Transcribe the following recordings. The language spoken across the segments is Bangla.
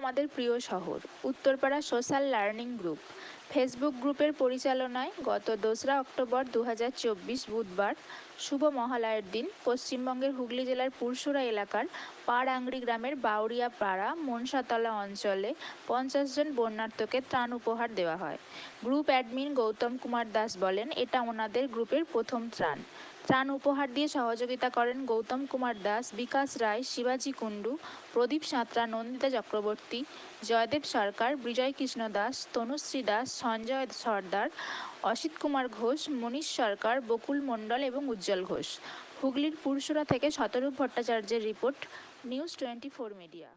আমাদের প্রিয় শহর Uttarpara social learning group Facebook গ্রুপের পরিচালনায় গত 2রা অক্টোবর 2024 বুধবার শুভ মহালয়ের দিন পশ্চিমবঙ্গের হুগলি জেলার পুরসুরা এলাকার পাড়াংড়ি গ্রামের বাউরিয়া পাড়া মনসাতলা অঞ্চলে 50 জন বন্যার্তকে ত্রাণ উপহার দেওয়া হয়। গ্রুপ অ্যাডমিন গৌতম কুমার দাস বলেন, এটা ওনাদের গ্রুপের প্রথম ত্রাণ উপহার দিয়ে সহযোগিতা করেন গৌতম কুমার দাস, বিকাশ রায়, শিবাজি কুণ্ডু, প্রদীপ সাঁতরা, নন্দিতা চক্রবর্তী, জয়দেব সরকার, বিজয় কৃষ্ণ দাস, তনুশ্রী দাস, সঞ্জয় সর্দার, অসিত কুমার ঘোষ, মনীষ সরকার, বকুল মণ্ডল এবং উজ্জ্বল ঘোষ। হুগলির পুরসুরা থেকে শতরূপ ভট্টাচার্যের রিপোর্ট, নিউজ 24 মিডিয়া।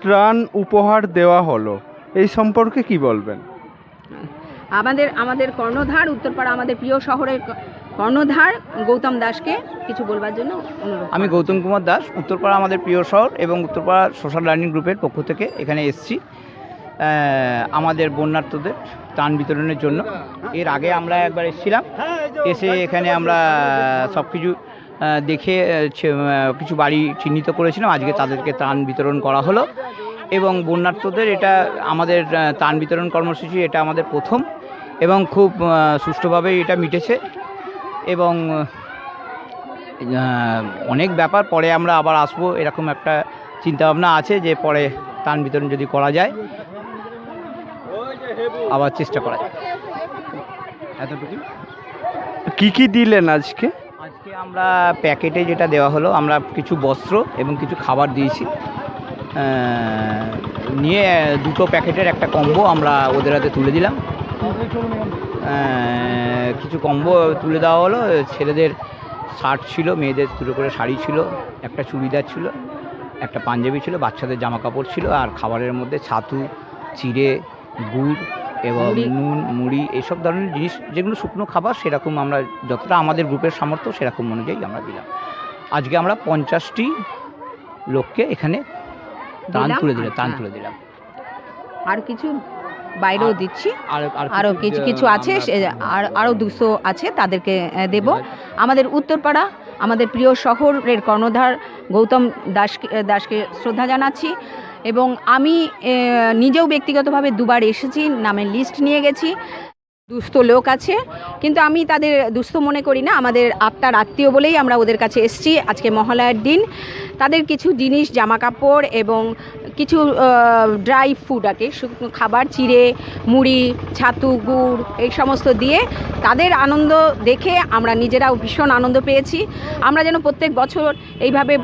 ত্রাণ উপহার দেওয়া হলো, এই সম্পর্কে কি বলবেন? আমাদের কর্ণধার উত্তরপাড়া, আমাদের প্রিয় শহরের কর্ণধার গৌতম দাসকে কিছু বলবার জন্য অনুরোধ। আমি গৌতম কুমার দাস, উত্তরপাড়া আমাদের প্রিয় শহর এবং উত্তরপাড়া সোশ্যাল লার্নিং গ্রুপের পক্ষ থেকে এখানে এসেছি আমাদের বন্যার্তদের ত্রাণ বিতরণের জন্য। এর আগে আমরা একবার এসেছিলাম, এসে এখানে আমরা সব কিছু দেখে কিছু বাড়ি চিহ্নিত করেছিলাম। আজকে তাদেরকে ত্রাণ বিতরণ করা হলো এবং বন্যার্তদের এটা আমাদের ত্রাণ বিতরণ কর্মসূচি, এটা আমাদের প্রথম এবং খুব সুষ্ঠুভাবেই এটা মিটেছে এবং অনেক ব্যাপার পরে আমরা আবার আসবো, এরকম একটা চিন্তাভাবনা আছে যে পরে ত্রাণ বিতরণ যদি করা যায় আবার চেষ্টা করা যায়। এতটুকু। কি দিলেন আজকে? আজকে আমরা প্যাকেটে যেটা দেওয়া হলো, আমরা কিছু বস্ত্র এবং কিছু খাবার দিয়েছি, নিয়ে 2টো প্যাকেটের একটা কম্বো আমরা ওদের হাতে তুলে দিলাম। কিছু কম্বো তুলে দেওয়া হলো, ছেলেদের শার্ট ছিল, মেয়েদের দুটো করে শাড়ি ছিল, একটা চুড়িদার ছিল, একটা পাঞ্জাবি ছিল, বাচ্চাদের জামা কাপড় ছিল, আর খাবারের মধ্যে ছাতু, চিড়ে, গুড় এবং নুন, মুড়ি এইসব ধরনের জিনিস, যেগুলো শুকনো খাবার, সেরকম আমরা যতটা আমাদের গ্রুপের সামর্থ্য সেরকম অনুযায়ী আমরা দিলাম। আজকে আমরা 50টি লোককে এখানে ত্রাণ তুলে দিলাম। আর কিছু বাইরেও দিচ্ছি, আরও কিছু আছে, আরও 200 আছে, তাদেরকে দেব। আমাদের উত্তরপাড়া, আমাদের প্রিয় শহরের কর্ণধার গৌতম দাসকে শ্রদ্ধা জানাচ্ছি এবং আমি নিজেও ব্যক্তিগতভাবে 2বার এসেছি, নামের লিস্ট নিয়ে গেছি। দুস্থ লোক আছে, কিন্তু আমি তাদের দুস্থ মনে করি না, আমাদের আত্মার আত্মীয় বলেই আমরা ওদের কাছে এসেছি। আজকে মহালয়ার দিন তাদের কিছু জিনিস, জামা কাপড় এবং কিছু ড্রাই ফুড, শুকনো খাবার, চিড়ে, মুড়ি, ছাতু, গুড় এই সমস্ত দিয়ে তাদের আনন্দ দেখে আমরা নিজেরাও ভীষণ আনন্দ পেয়েছি। আমরা যেন প্রত্যেক বছর এইভাবে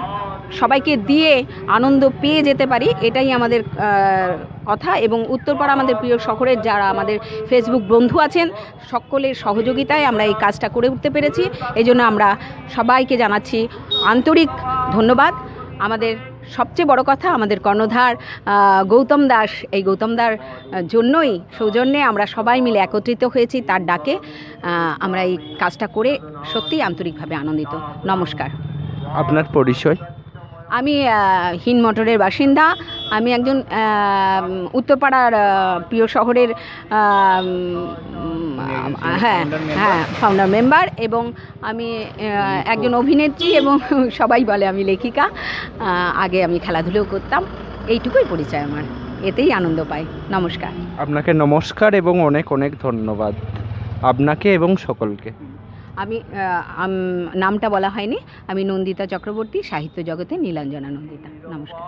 সবাইকে দিয়ে আনন্দ পেয়ে যেতে পারি, এটাই আমাদের কথা। এবং উত্তরপাড়া আমাদের প্রিয় শহরের যারা আমাদের ফেসবুক বন্ধু আছেন, সকলের সহযোগিতায় আমরা এই কাজটা করে উঠতে পেরেছি। এই জন্য আমরা সবাইকে জানাচ্ছি আন্তরিক ধন্যবাদ। আমাদের সবচেয়ে বড় কথা, আমাদের কর্ণধার গৌতম দাস, এই গৌতমদার জন্যই, সৌজন্যে আমরা সবাই মিলে একত্রিত হয়েছি, তার ডাকে আমরা এই কাজটা করে সত্যিই আন্তরিকভাবে আনন্দিত। নমস্কার। আপনার পরিচয়? আমি হিনমটরের বাসিন্দা, আমি একজন উত্তরপাড়ার প্রিয় শহরের ফাউন্ডার মেম্বার এবং আমি একজন অভিনেত্রী এবং সবাই বলে আমি লেখিকা। আগে আমি খেলাধুলোও করতাম, এইটুকুই পরিচয় আমার, এতেই আনন্দ পাই। নমস্কার। আপনাকে নমস্কার এবং অনেক অনেক ধন্যবাদ আপনাকে এবং সকলকে। আমি নামটা বলা হয়নি, আমি নন্দিতা চক্রবর্তী, সাহিত্য জগতে নীলাঞ্জনা নন্দিতা। নমস্কার।